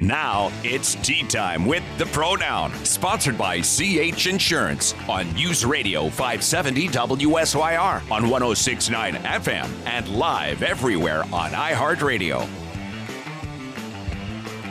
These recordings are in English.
Now it's tea time with the Pronoun, sponsored by CH Insurance on News Radio 570 WSYR on 106.9 FM and live everywhere on iHeartRadio.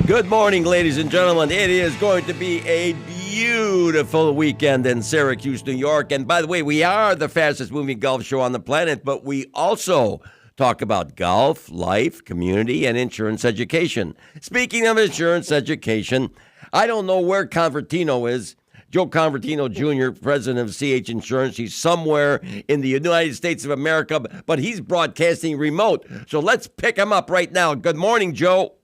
Good morning, ladies and gentlemen. It is going to be a beautiful weekend in Syracuse, New York. And by the way, we are the fastest moving golf show on the planet, but we also talk about golf, life, community, and insurance education. Speaking of insurance education, I don't know where Convertino is. Joe Convertino Jr., president of CH Insurance. He's somewhere in the United States of America, but he's broadcasting remote. So let's pick him up right now. Good morning, Joe.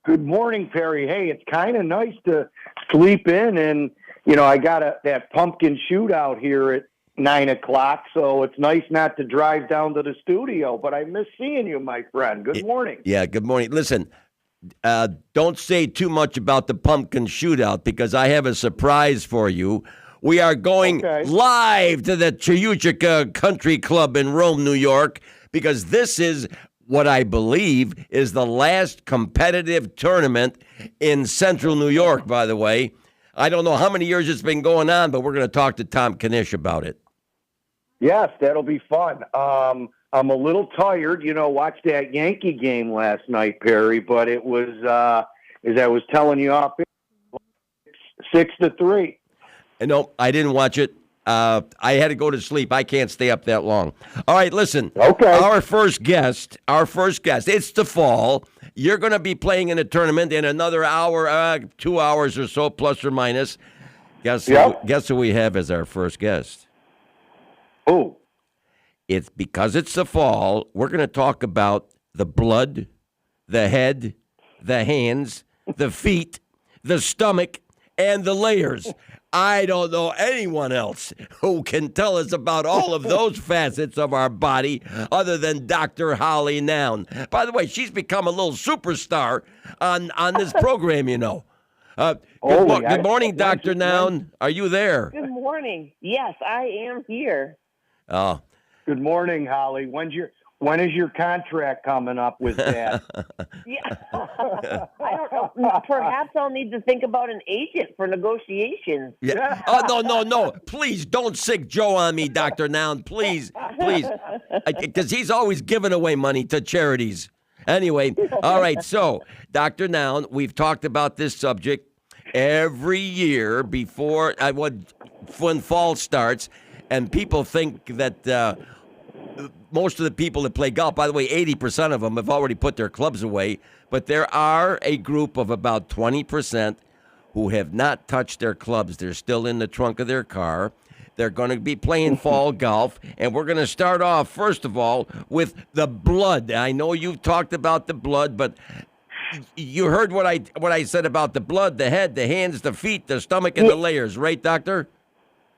Good morning, Perry. Hey, it's kind of nice to sleep in, and, I got that pumpkin shootout here at 9 o'clock, so it's nice not to drive down to the studio, but I miss seeing you, my friend. Good morning. Yeah, good morning. Listen, don't say too much about the pumpkin shootout because I have a surprise for you. We are going live to the Chiyuchika Country Club in Rome, New York, because this is what I believe is the last competitive tournament in Central New York, by the way. I don't know how many years it's been going on, but we're going to talk to Tom Knish about it. Yes, that'll be fun. I'm a little tired. Watched that Yankee game last night, Perry, but it was, as I was telling you off, 6-3. No, I didn't watch it. I had to go to sleep. I can't stay up that long. All right, listen. Okay. Our first guest, it's the fall. You're going to be playing in a tournament in another hour, 2 hours or so, plus or minus. Guess who we have as our first guest? Oh. It's because it's the fall. We're going to talk about the blood, the head, the hands, the feet, the stomach, and the layers. I don't know anyone else who can tell us about all of those facets of our body other than Dr. Holly Noun. By the way, she's become a little superstar on this program, Good morning, Dr. Noun. Are you there? Good morning. Yes, I am here. Oh. Good morning, Holly. When is your contract coming up with that? Yeah. I don't know. Perhaps I'll need to think about an agent for negotiations. Yeah. Oh, no. Please don't sick Joe on me, Dr. Noun. Please. Because he's always giving away money to charities. Anyway, all right. So, Dr. Noun, we've talked about this subject every year before when fall starts, and people think that most of the people that play golf, by the way, 80% of them have already put their clubs away, but there are a group of about 20% who have not touched their clubs. They're still in the trunk of their car. They're going to be playing fall golf, and we're going to start off, first of all, with the blood. I know you've talked about the blood, but you heard what I said about the blood, the head, the hands, the feet, the stomach, and the layers, right, Doctor?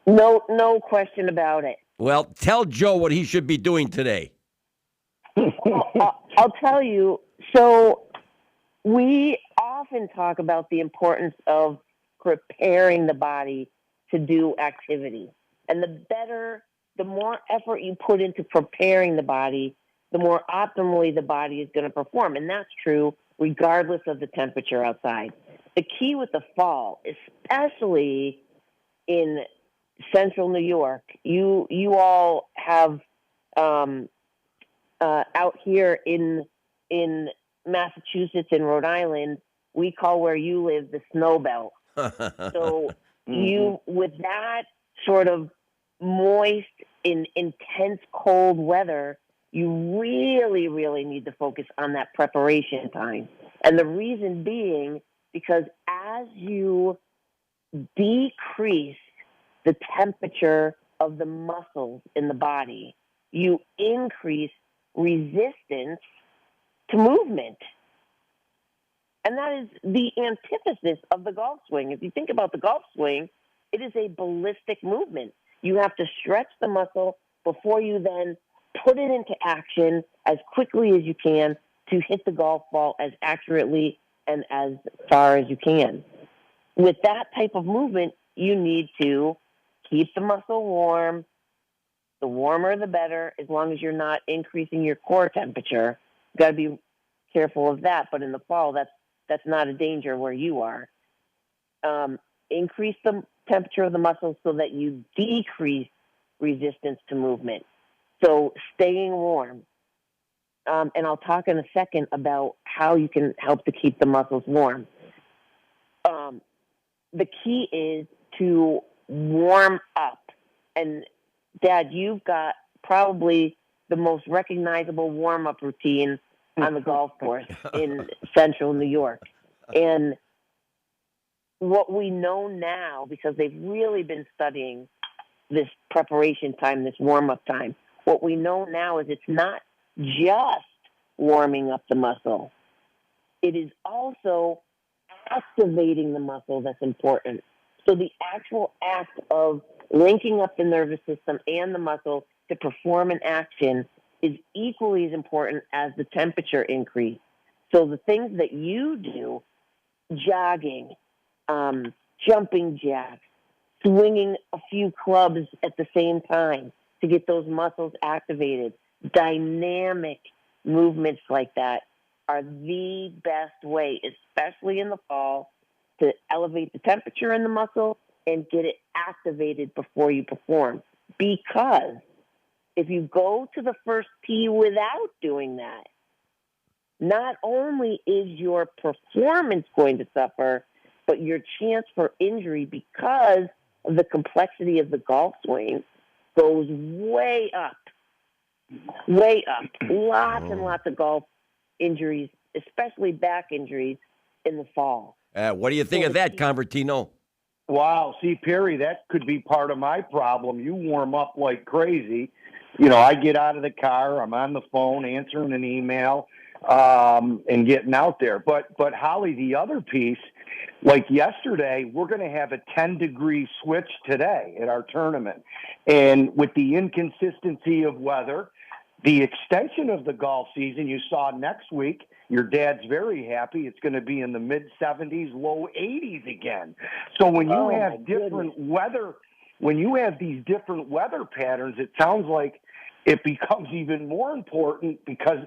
No question about it. Well, tell Joe what he should be doing today. I'll tell you. So we often talk about the importance of preparing the body to do activity. And the more effort you put into preparing the body, the more optimally the body is going to perform. And that's true regardless of the temperature outside. The key with the fall, especially in Central New York, you all have out here in Massachusetts and Rhode Island, we call where you live the snow belt. So you, with that sort of moist, intense cold weather, you really, really need to focus on that preparation time. And the reason being, because as you decrease the temperature of the muscles in the body, you increase resistance to movement. And that is the antithesis of the golf swing. If you think about the golf swing, it is a ballistic movement. You have to stretch the muscle before you then put it into action as quickly as you can to hit the golf ball as accurately and as far as you can. With that type of movement, you need to keep the muscle warm. The warmer, the better, as long as you're not increasing your core temperature. You've got to be careful of that. But in the fall, that's that's not a danger where you are. Increase the temperature of the muscles so that you decrease resistance to movement. So staying warm. And I'll talk in a second about how you can help to keep the muscles warm. The key is to warm up. And Dad, you've got probably the most recognizable warm-up routine on the golf course in central New York. And what we know now, because they've really been studying this preparation time, this warm-up time, what we know now is it's not just warming up the muscle. It is also activating the muscle that's important. So the actual act of linking up the nervous system and the muscle to perform an action is equally as important as the temperature increase. So the things that you do, jogging, jumping jacks, swinging a few clubs at the same time to get those muscles activated, dynamic movements like that are the best way, especially in the fall, to elevate the temperature in the muscle and get it activated before you perform. Because if you go to the first tee without doing that, not only is your performance going to suffer, but your chance for injury because of the complexity of the golf swing goes way up. Way up. Lots and lots of golf injuries, especially back injuries, in the fall. What do you think of that, Convertino? Wow. See, Perry, that could be part of my problem. You warm up like crazy. You know, I get out of the car, I'm on the phone answering an email, and getting out there. But Holly, the other piece, like yesterday, we're going to have a 10-degree switch today at our tournament. And with the inconsistency of weather, the extension of the golf season, you saw next week, your dad's very happy. It's going to be in the mid-70s, low 80s again. So when you have different weather, when you have these different weather patterns, it sounds like it becomes even more important because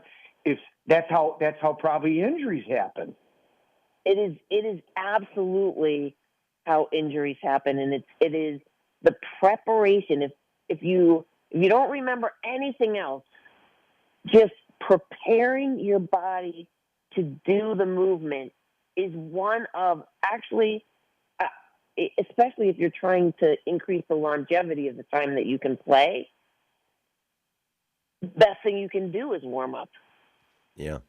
that's how probably injuries happen. It is absolutely how injuries happen, and it is the preparation. If you don't remember anything else, just preparing your body to do the movement is one of actually, especially if you're trying to increase the longevity of the time that you can play, the best thing you can do is warm up. Yeah.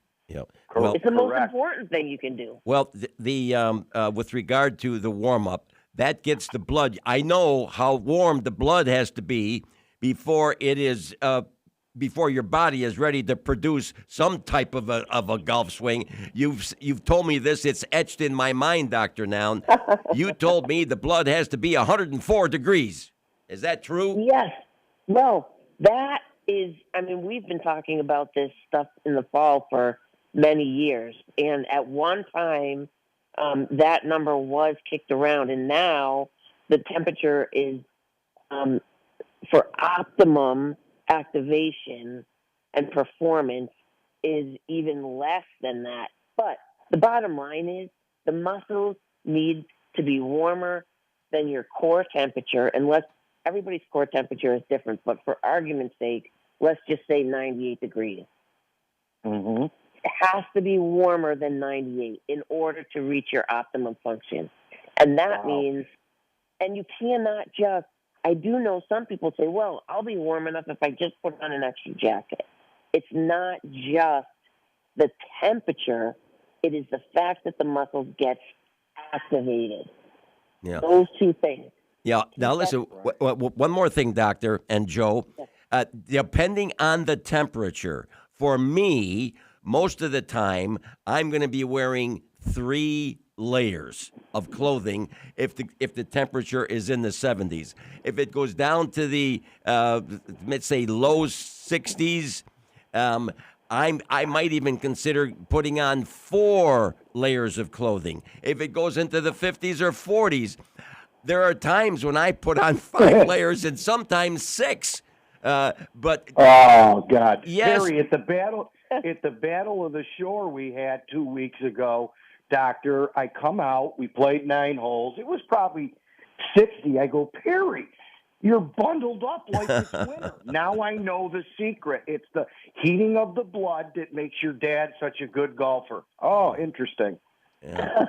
Well, it's the most important thing you can do. Well, the with regard to the warm up, that gets the blood. I know how warm the blood has to be before it is before your body is ready to produce some type of a golf swing. You've told me this. It's etched in my mind, Dr. Noun. You told me the blood has to be 104 degrees. Is that true? Yes. Well, that is, I mean, we've been talking about this stuff in the fall for many years. And at one time, that number was kicked around. And now the temperature is, for optimum activation and performance, is even less than that. But the bottom line is the muscles need to be warmer than your core temperature, unless everybody's core temperature is different. But for argument's sake, let's just say 98 degrees. Mm-hmm. It has to be warmer than 98 in order to reach your optimum function. And that means, and you cannot just, I do know some people say, well, I'll be warm enough if I just put on an extra jacket. It's not just the temperature. It is the fact that the muscles get activated. Yeah. Those two things. Yeah. Now, listen, one more thing, Doctor and Joe. Depending on the temperature, for me, most of the time, I'm going to be wearing 3 layers of clothing if the temperature is in the 70s. If it goes down to the, let's say, low 60s, I might even consider putting on 4 layers of clothing. If it goes into the 50s or 40s, there are times when I put on 5 layers and sometimes 6. But oh God, yes. Harry, at the battle of the shore we had 2 weeks ago, doctor, I come out. We played 9 holes. It was probably 60. I go, Perry, you're bundled up like it's winter. Now I know the secret. It's the heating of the blood that makes your dad such a good golfer. Oh, interesting. Yeah.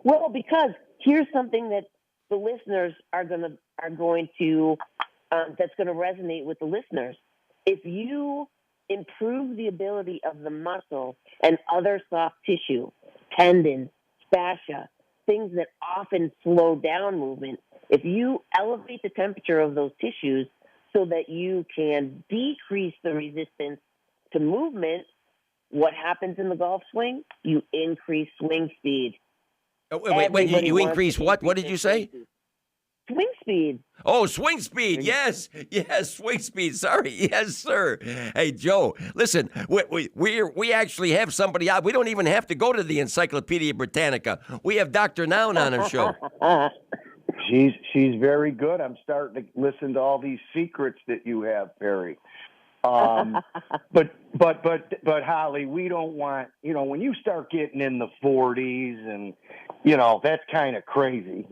Well, because here's something that the listeners are going to that's going to resonate with the listeners. If you improve the ability of the muscle and other soft tissue, tendons, fascia, things that often slow down movement, if you elevate the temperature of those tissues so that you can decrease the resistance to movement, what happens in the golf swing? You increase swing speed. Oh, wait, you increase what? What did you say? Swing speed. Oh, swing speed. Yes, swing speed. Sorry. Yes, sir. Hey, Joe, listen, we actually have somebody out. We don't even have to go to the Encyclopedia Britannica. We have Dr. Noun on our show. She's very good. I'm starting to listen to all these secrets that you have, Perry. But Holly, we don't want, when you start getting in the 40s and, that's kind of crazy,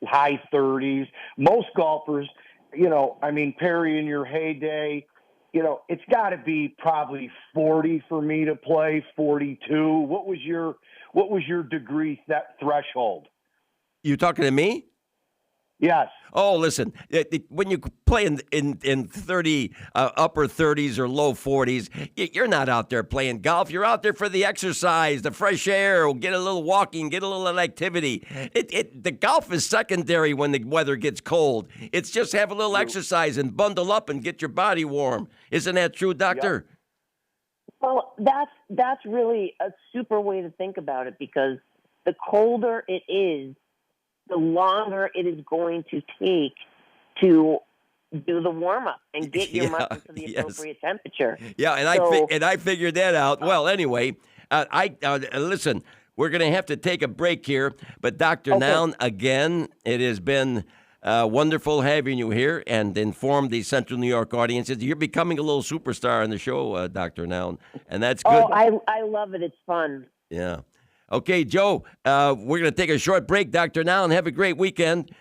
high 30s. Most golfers, Perry, in your heyday, it's got to be probably 40 for me to play, 42. What was your degree threshold? You talking to me? Yes. Oh, listen, when you play in 30, upper 30s or low 40s, you're not out there playing golf. You're out there for the exercise, the fresh air, get a little walking, get a little activity. The golf is secondary when the weather gets cold. It's just have a little exercise and bundle up and get your body warm. Isn't that true, Doctor? Yep. Well, that's really a super way to think about it, because the colder it is, the longer it is going to take to do the warm-up and get your muscles to the appropriate temperature. Yeah, and I figured that out. Well, anyway, listen, we're going to have to take a break here. But Dr. Noun, again, it has been wonderful having you here and inform the Central New York audiences. You're becoming a little superstar on the show, Dr. Noun, and that's good. Oh, I love it. It's fun. Yeah. Okay, Joe, we're going to take a short break. Dr. Noun, have a great weekend.